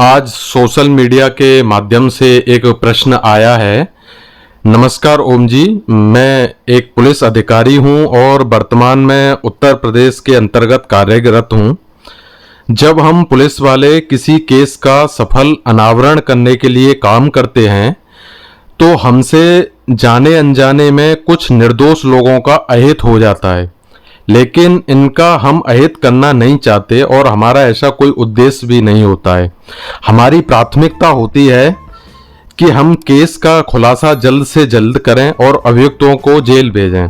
आज social media के माध्यम से एक प्रश्न आया है। नमस्कार ओम जी, मैं एक पुलिस अधिकारी हूं और वर्तमान में उत्तर प्रदेश के अंतर्गत कार्यरत हूं। जब हम पुलिस वाले किसी केस का सफल अनावरण करने के लिए काम करते हैं तो हमसे जाने अनजाने में कुछ निर्दोष लोगों का अहित हो जाता है, लेकिन इनका हम अहित करना नहीं चाहते और हमारा ऐसा कोई उद्देश्य भी नहीं होता है। हमारी प्राथमिकता होती है कि हम केस का खुलासा जल्द से जल्द करें और अभियुक्तों को जेल भेजें।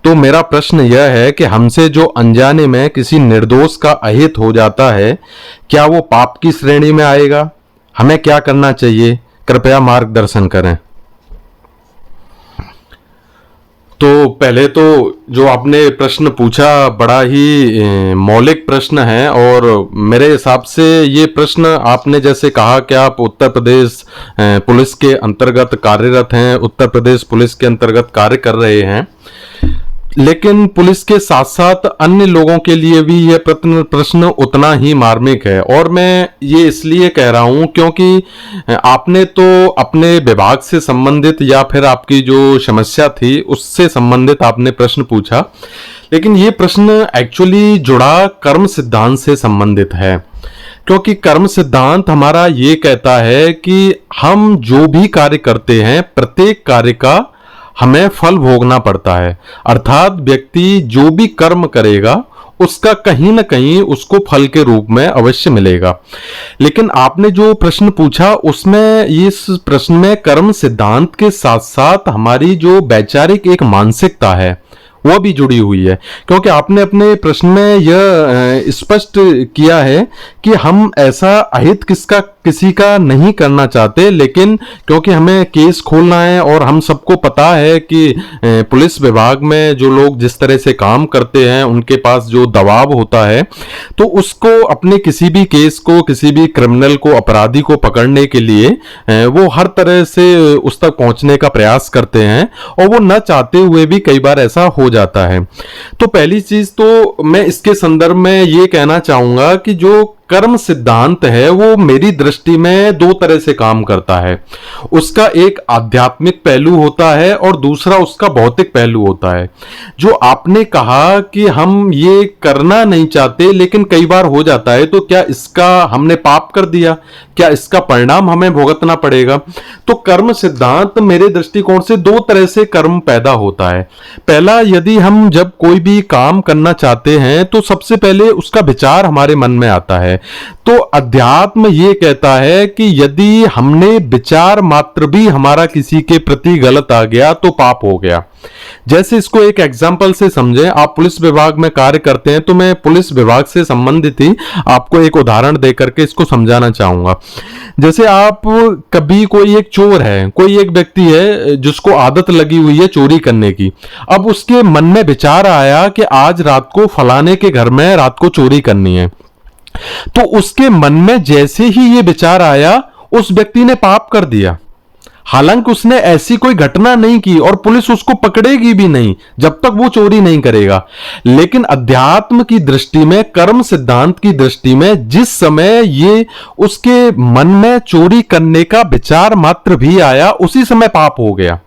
तो मेरा प्रश्न यह है कि हमसे जो अनजाने में किसी निर्दोष का अहित हो जाता है, क्या वो पाप की श्रेणी में आएगा? हमें क्या करना चाहिए? कृपया मार्गदर्शन करें। तो पहले तो जो आपने प्रश्न पूछा बड़ा ही मौलिक प्रश्न है और मेरे हिसाब से ये प्रश्न आपने जैसे कहा कि आप उत्तर प्रदेश पुलिस के अंतर्गत कार्यरत हैं, उत्तर प्रदेश पुलिस के अंतर्गत कार्य कर रहे हैं, लेकिन पुलिस के साथ साथ अन्य लोगों के लिए भी यह प्रश्न उतना ही मार्मिक है। और मैं ये इसलिए कह रहा हूं क्योंकि आपने तो अपने विभाग से संबंधित या फिर आपकी जो समस्या थी उससे संबंधित आपने प्रश्न पूछा, लेकिन ये प्रश्न एक्चुअली जुड़ा कर्म सिद्धांत से संबंधित है। क्योंकि कर्म सिद्धांत हमारा ये कहता है कि हम जो भी कार्य करते हैं प्रत्येक कार्य का हमें फल भोगना पड़ता है। अर्थात व्यक्ति जो भी कर्म करेगा उसका कहीं ना कहीं उसको फल के रूप में अवश्य मिलेगा। लेकिन आपने जो प्रश्न पूछा उसमें इस प्रश्न में कर्म सिद्धांत के साथ साथ हमारी जो वैचारिक एक मानसिकता है वह भी जुड़ी हुई है। क्योंकि आपने अपने प्रश्न में यह स्पष्ट किया है कि हम ऐसा अहित किसी का नहीं करना चाहते, लेकिन क्योंकि हमें केस खोलना है और हम सबको पता है कि पुलिस विभाग में जो लोग जिस तरह से काम करते हैं उनके पास जो दबाव होता है, तो उसको अपने किसी भी केस को, किसी भी क्रिमिनल को, अपराधी को पकड़ने के लिए वो हर तरह से उस तक पहुंचने का प्रयास करते हैं और वो न चाहते हुए भी कई बार ऐसा हो जाता है। तो पहली चीज तो मैं इसके संदर्भ में ये कहना चाहूंगा कि जो कर्म सिद्धांत है वो मेरी दृष्टि में दो तरह से काम करता है। उसका एक आध्यात्मिक पहलू होता है और दूसरा उसका भौतिक पहलू होता है। जो आपने कहा कि हम ये करना नहीं चाहते लेकिन कई बार हो जाता है, तो क्या इसका हमने पाप कर दिया? क्या इसका परिणाम हमें भुगतना पड़ेगा? तो कर्म सिद्धांत मेरे दृष्टिकोण से दो तरह से कर्म पैदा होता है। पहला, यदि हम जब कोई भी काम करना चाहते हैं तो सबसे पहले उसका विचार हमारे मन में आता है। तो अध्यात्म ये कहता है कि यदि हमने विचार मात्र भी हमारा किसी के प्रति गलत आ गया तो पाप हो गया। जैसे इसको एक एग्जांपल से समझें, आप पुलिस विभाग में कार्य करते हैं, तो मैं पुलिस विभाग से संबंधित ही आपको एक उदाहरण देकर के इसको समझाना चाहूंगा। जैसे आप कभी कोई एक चोर है, कोई एक व्यक्ति है जिसको आदत लगी हुई है चोरी करने की। अब उसके मन में विचार आया कि आज रात को फलाने के घर में रात को चोरी करनी है। तो उसके मन में जैसे ही ये विचार आया, उस व्यक्ति ने पाप कर दिया। हालांकि उसने ऐसी कोई घटना नहीं की और पुलिस उसको पकड़ेगी भी नहीं जब तक वो चोरी नहीं करेगा। लेकिन अध्यात्म की दृष्टि में, कर्म सिद्धांत की दृष्टि में, जिस समय ये उसके मन में चोरी करने का विचार मात्र भी आया, उसी समय पाप हो गया।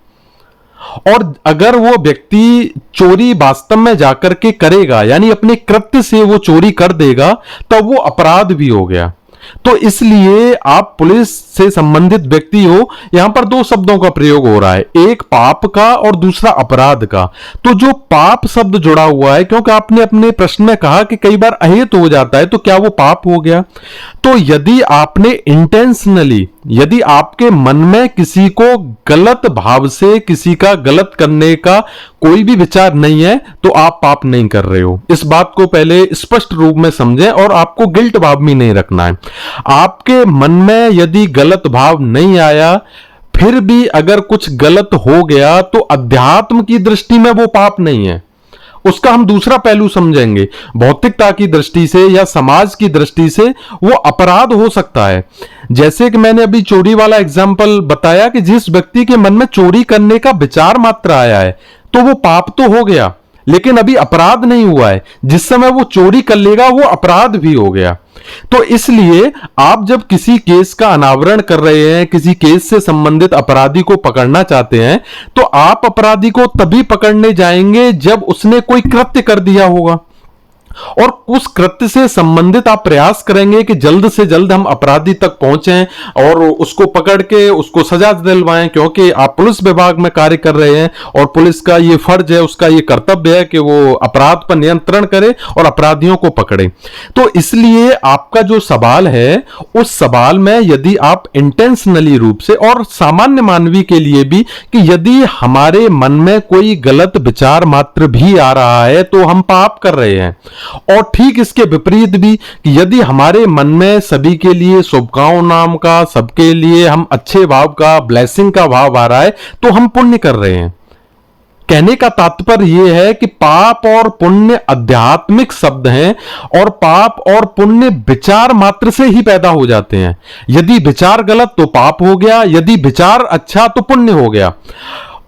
और अगर वो व्यक्ति चोरी वास्तव में जाकर के करेगा, यानी अपने कृत्य से वो चोरी कर देगा, तब वो अपराध भी हो गया। तो इसलिए आप पुलिस से संबंधित व्यक्ति हो, यहां पर दो शब्दों का प्रयोग हो रहा है, एक पाप का और दूसरा अपराध का। तो जो पाप शब्द जुड़ा हुआ है, क्योंकि आपने अपने प्रश्न में कहा कि कई बार अहित हो जाता है, तो क्या वो पाप हो गया? तो यदि आपने इंटेंशनली, यदि आपके मन में किसी को गलत भाव से किसी का गलत करने का कोई भी विचार नहीं है, तो आप पाप नहीं कर रहे हो। इस बात को पहले स्पष्ट रूप में समझें और आपको गिल्ट भाव भी नहीं रखना है। आपके मन में यदि गलत भाव नहीं आया, फिर भी अगर कुछ गलत हो गया, तो अध्यात्म की दृष्टि में वो पाप नहीं है। उसका हम दूसरा पहलू समझेंगे। भौतिकता की दृष्टि से या समाज की दृष्टि से वो अपराध हो सकता है। जैसे कि मैंने अभी चोरी वाला एग्जाम्पल बताया कि जिस व्यक्ति के मन में चोरी करने का विचार मात्र आया है, तो वो पाप तो हो गया, लेकिन अभी अपराध नहीं हुआ है। जिस समय वो चोरी कर लेगा वो अपराध भी हो गया। तो इसलिए आप जब किसी केस का अनावरण कर रहे हैं, किसी केस से संबंधित अपराधी को पकड़ना चाहते हैं, तो आप अपराधी को तभी पकड़ने जाएंगे जब उसने कोई कृत्य कर दिया होगा, और उस कृत्य से संबंधित आप प्रयास करेंगे कि जल्द से जल्द हम अपराधी तक पहुंचें और उसको पकड़ के उसको सजा दिलवाएं, क्योंकि आप पुलिस विभाग में कार्य कर रहे हैं और पुलिस का ये फर्ज है, उसका ये कर्तव्य है कि वो अपराध पर नियंत्रण करे और अपराधियों को पकड़े। तो इसलिए आपका जो सवाल है, उस सवाल में यदि आप इंटेंशनली रूप से, और सामान्य मानवी के लिए भी, कि यदि हमारे मन में कोई गलत विचार मात्र भी आ रहा है तो हम पाप कर रहे हैं। और ठीक इसके विपरीत भी, कि यदि हमारे मन में सभी के लिए शुभकामनाओं का, सबके लिए हम अच्छे भाव का, ब्लेसिंग का भाव आ रहा है, तो हम पुण्य कर रहे हैं। कहने का तात्पर्य यह है कि पाप और पुण्य आध्यात्मिक शब्द हैं, और पाप और पुण्य विचार मात्र से ही पैदा हो जाते हैं। यदि विचार गलत तो पाप हो गया, यदि विचार अच्छा तो पुण्य हो गया।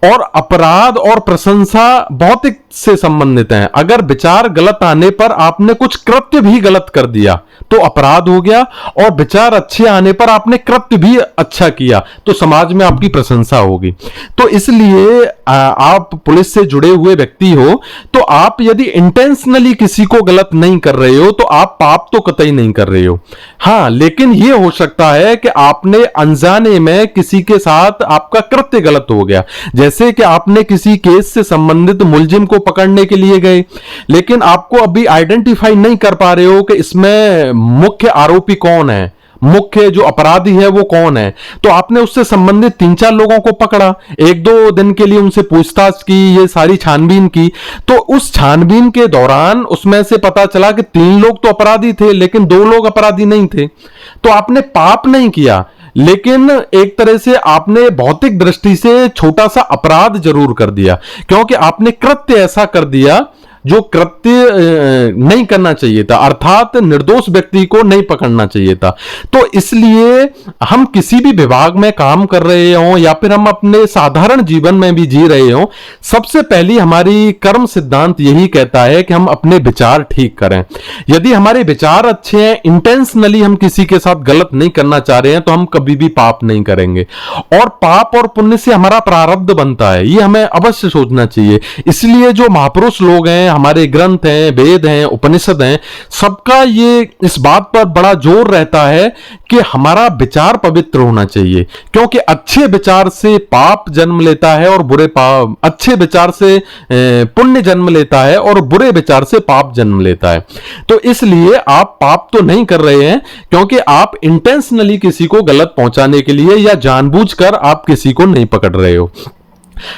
और अपराध और प्रशंसा भौतिक से संबंधित हैं। अगर विचार गलत आने पर आपने कुछ कृत्य भी गलत कर दिया तो अपराध हो गया, और विचार अच्छे आने पर आपने कृत्य भी अच्छा किया तो समाज में आपकी प्रशंसा होगी। तो इसलिए आप पुलिस से जुड़े हुए व्यक्ति हो, तो आप यदि इंटेंशनली किसी को गलत नहीं कर रहे हो तो आप पाप तो कतई नहीं कर रहे हो। हाँ, लेकिन यह हो सकता है कि आपने अनजाने में किसी के साथ आपका कृत्य गलत हो गया। जैसे कि आपने किसी केस से संबंधित मुलजिम को पकड़ने के लिए गए, लेकिन आपको अभी आइडेंटिफाई नहीं कर पा रहे हो कि इसमें मुख्य आरोपी कौन है, मुख्य जो अपराधी है वो कौन है। तो आपने उससे संबंधित 3-4 लोगों को पकड़ा, 1-2 दिन के लिए उनसे पूछताछ की, ये सारी छानबीन की। तो उस छानबीन के दौरान उसमें से पता चला कि 3 लोग तो अपराधी थे लेकिन 2 लोग अपराधी नहीं थे। तो आपने पाप नहीं किया, लेकिन एक तरह से आपने भौतिक दृष्टि से छोटा सा अपराध जरूर कर दिया, क्योंकि आपने कृत्य ऐसा कर दिया जो कृत्य नहीं करना चाहिए था, अर्थात निर्दोष व्यक्ति को नहीं पकड़ना चाहिए था। तो इसलिए हम किसी भी विभाग में काम कर रहे हों या फिर हम अपने साधारण जीवन में भी जी रहे हों, सबसे पहली हमारी कर्म सिद्धांत यही कहता है कि हम अपने विचार ठीक करें। यदि हमारे विचार अच्छे हैं, इंटेंशनली हम किसी के साथ गलत नहीं करना चाह रहे हैं, तो हम कभी भी पाप नहीं करेंगे। और पाप और पुण्य से हमारा प्रारब्ध बनता है, ये हमें अवश्य सोचना चाहिए। इसलिए जो महापुरुष लोग हैं, हमारे ग्रंथ हैं, वेद हैं, उपनिषद हैं, सबका ये इस बात पर बड़ा जोर रहता है कि हमारा विचार पवित्र होना चाहिए, क्योंकि अच्छे विचार से पाप जन्म लेता है और अच्छे विचार से पुण्य जन्म लेता है और बुरे विचार से पाप जन्म लेता है। तो इसलिए आप पाप तो नहीं कर रहे हैं, क्योंकि आप इंटेंशनली किसी को गलत पहुंचाने के लिए या जानबूझकर आप किसी को नहीं पकड़ रहे हो।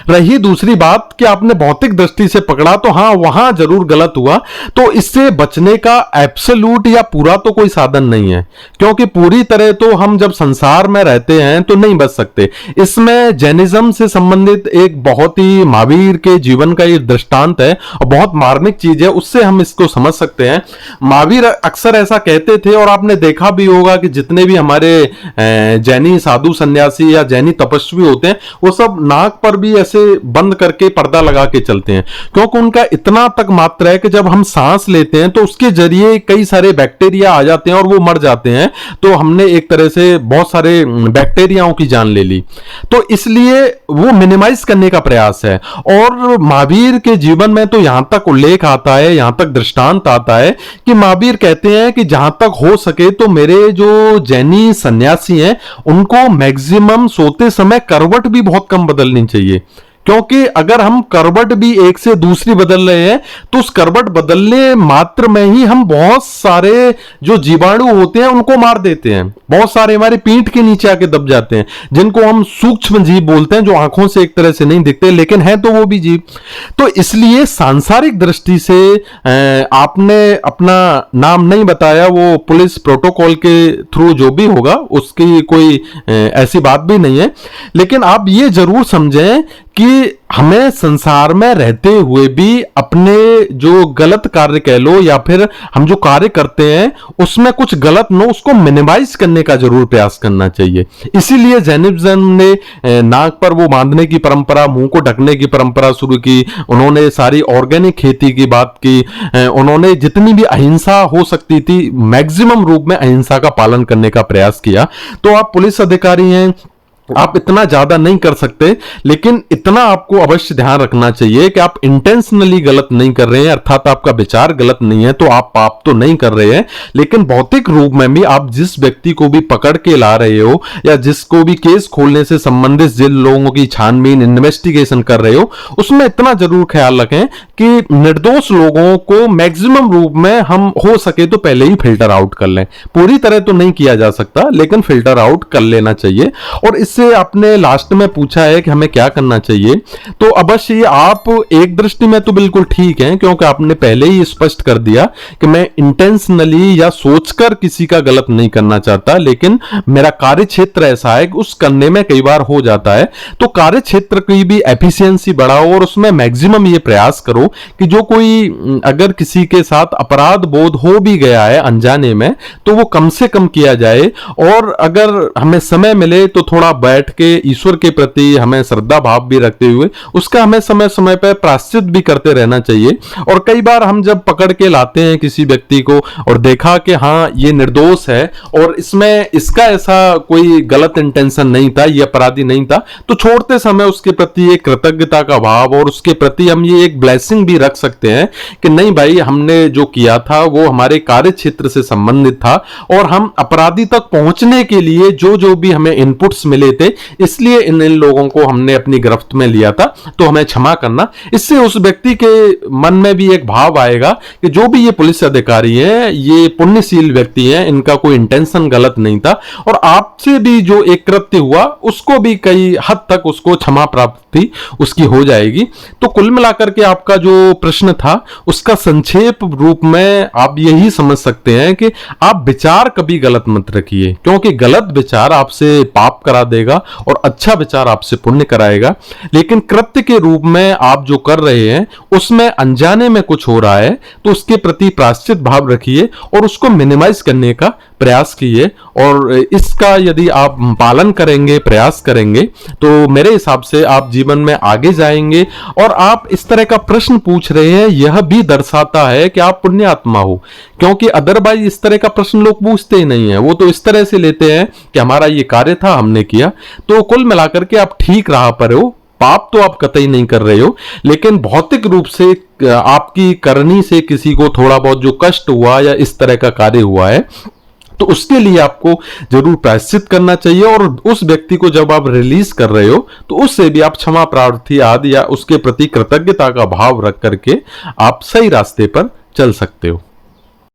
रही दूसरी बात कि आपने भौतिक दृष्टि से पकड़ा, तो हां, वहां जरूर गलत हुआ। तो इससे बचने का एब्सोल्यूट या पूरा तो कोई साधन नहीं है, क्योंकि पूरी तरह तो हम जब संसार में रहते हैं तो नहीं बच सकते। इसमें जैनिज्म से संबंधित एक बहुत ही महावीर के जीवन का ये दृष्टांत है और बहुत मार्मिक चीज है, उससे हम इसको समझ सकते हैं। महावीर अक्सर ऐसा कहते थे, और आपने देखा भी होगा कि जितने भी हमारे जैनी साधु सन्यासी या जैनी तपस्वी होते हैं, वो सब नाक पर भी ऐसे बंद करके पर्दा लगा के चलते हैं, क्योंकि उनका इतना तक मात्र है कि जब हम सांस लेते हैं तो उसके जरिए कई सारे बैक्टीरिया आ जाते हैं और वो मर जाते हैं। तो हमने एक तरह से बहुत सारे बैक्टीरियाओं की जान ले ली, तो इसलिए वो मिनिमाइज करने का प्रयास है। और महावीर के जीवन में तो यहां तक उल्लेख आता है, यहां तक दृष्टांत आता है कि महावीर कहते हैं कि जहां तक हो सके तो मेरे जो जैनी सन्यासी हैं उनको मैक्सिमम सोते समय करवट भी बहुत कम बदलनी चाहिए, क्योंकि अगर हम करवट भी एक से दूसरी बदल रहे हैं तो उस करवट बदलने मात्र में ही हम बहुत सारे जो जीवाणु होते हैं उनको मार देते हैं। बहुत सारे हमारे पीठ के नीचे आके दब जाते हैं, जिनको हम सूक्ष्म जीव बोलते हैं, जो आंखों से एक तरह से नहीं दिखते लेकिन है तो वो भी जीव। तो इसलिए सांसारिक दृष्टि से आपने अपना नाम नहीं बताया, वो पुलिस प्रोटोकॉल के थ्रू जो भी होगा उसकी कोई ऐसी बात भी नहीं है, लेकिन आप ये जरूर समझें कि हमें संसार में रहते हुए भी अपने जो गलत कार्य कह लो या फिर हम जो कार्य करते हैं उसमें कुछ गलत न हो, उसको मिनिमाइज करने का जरूर प्रयास करना चाहिए। इसीलिए जैनिज्म ने नाक पर वो बांधने की परंपरा, मुंह को ढकने की परंपरा शुरू की। उन्होंने सारी ऑर्गेनिक खेती की बात की। उन्होंने जितनी भी अहिंसा हो सकती थी मैक्सिमम रूप में अहिंसा का पालन करने का प्रयास किया। तो आप पुलिस अधिकारी हैं, आप इतना ज्यादा नहीं कर सकते, लेकिन इतना आपको अवश्य ध्यान रखना चाहिए कि आप इंटेंशनली गलत नहीं कर रहे हैं, अर्थात आपका विचार गलत नहीं है तो आप पाप तो नहीं कर रहे हैं, लेकिन भौतिक रूप में भी आप जिस व्यक्ति को भी पकड़ के ला रहे हो या जिसको भी केस खोलने से संबंधित जिन लोगों की छानबीन इन्वेस्टिगेशन कर रहे हो उसमें इतना जरूर ख्याल रखें कि निर्दोष लोगों को मैक्सिमम रूप में हम हो सके तो पहले ही फिल्टर आउट कर लें। पूरी तरह तो नहीं किया जा सकता, लेकिन फिल्टर आउट कर लेना चाहिए। और इससे आपने लास्ट में पूछा है कि हमें क्या करना चाहिए, तो अवश्य ये आप एक दृष्टि में तो बिल्कुल ठीक हैं, क्योंकि आपने पहले ही स्पष्ट कर दिया कि मैं इंटेंशनली या सोचकर किसी का गलत नहीं करना चाहता, लेकिन मेरा कार्य क्षेत्र ऐसा है कि उस करने में कई बार हो जाता है। तो कार्य क्षेत्र की भी एफिशिएंसी बढ़ाओ और उसमें मैक्सिमम ये प्रयास करो कि जो कोई अगर किसी के साथ अपराध बोध हो भी गया है अनजाने में तो वो कम से कम किया जाए। और अगर हमें समय मिले तो थोड़ा बैठ के ईश्वर के प्रति हमें श्रद्धा भाव भी रखते हुए उसका हमें समय समय पर प्रायश्चित भी करते रहना चाहिए। और कई बार हम जब पकड़ के लाते हैं किसी व्यक्ति को और देखा कि हाँ ये निर्दोष है और इसमें इसका ऐसा कोई गलत इंटेंशन नहीं था, ये अपराधी नहीं था, तो छोड़ते समय उसके प्रति एक कृतज्ञता का भाव और उसके प्रति हम ये एक ब्लेसिंग भी रख सकते हैं कि नहीं भाई हमने जो किया था वो हमारे कार्य क्षेत्र से संबंधित था और हम अपराधी तक पहुंचने के लिए जो जो भी हमें इनपुट्स मिले थे इसलिए इन लोगों को हमने अपनी गिरफ्त में लिया था, तो हमें क्षमा करना। इससे उस व्यक्ति के मन में भी एक भाव आएगा कि जो भी ये पुलिस अधिकारी हैं ये पुण्यशील व्यक्ति हैं, इनका कोई इंटेंशन गलत नहीं था और आपसे भी जो एक कृत्य हुआ उसको भी कई हद तक उसको क्षमा प्राप्ति उसकी हो जाएगी। तो कुल मिलाकर के आपका जो प्रश्न था उसका संक्षेप रूप में आप यही समझ सकते हैं कि आप विचार कभी गलत मत रखिए, क्योंकि गलत विचार आपसे पाप करा देगा और अच्छा विचार आपसे पुण्य कराएगा। लेकिन कृत्य के रूप में आप जो कर रहे हैं उसमें अनजाने में कुछ हो रहा है तो उसके प्रति प्रायश्चित भाव रखिए और उसको मिनिमाइज करने का प्रयास कीजिए। और इसका यदि आप पालन करेंगे, प्रयास करेंगे, तो मेरे हिसाब से आप जीवन में आगे जाएंगे। और आप इस तरह का प्रश्न पूछ रहे हैं यह भी दर्शाता है कि आप पुण्यात्मा हो, क्योंकि अदरवाइज इस तरह का प्रश्न लोग पूछते ही नहीं है, वो तो इस तरह से लेते हैं कि हमारा ये कार्य था हमने किया। तो कुल मिलाकर के आप ठीक राह पर हो, पाप तो आप कतई नहीं कर रहे हो, लेकिन भौतिक रूप से आपकी करनी से किसी को थोड़ा बहुत जो कष्ट हुआ या इस तरह का कार्य हुआ है तो उसके लिए आपको जरूर प्रायश्चित करना चाहिए। और उस व्यक्ति को जब आप रिलीज कर रहे हो तो उससे भी आप क्षमा प्रार्थी आदि या उसके प्रति कृतज्ञता का भाव रख करके आप सही रास्ते पर चल सकते हो।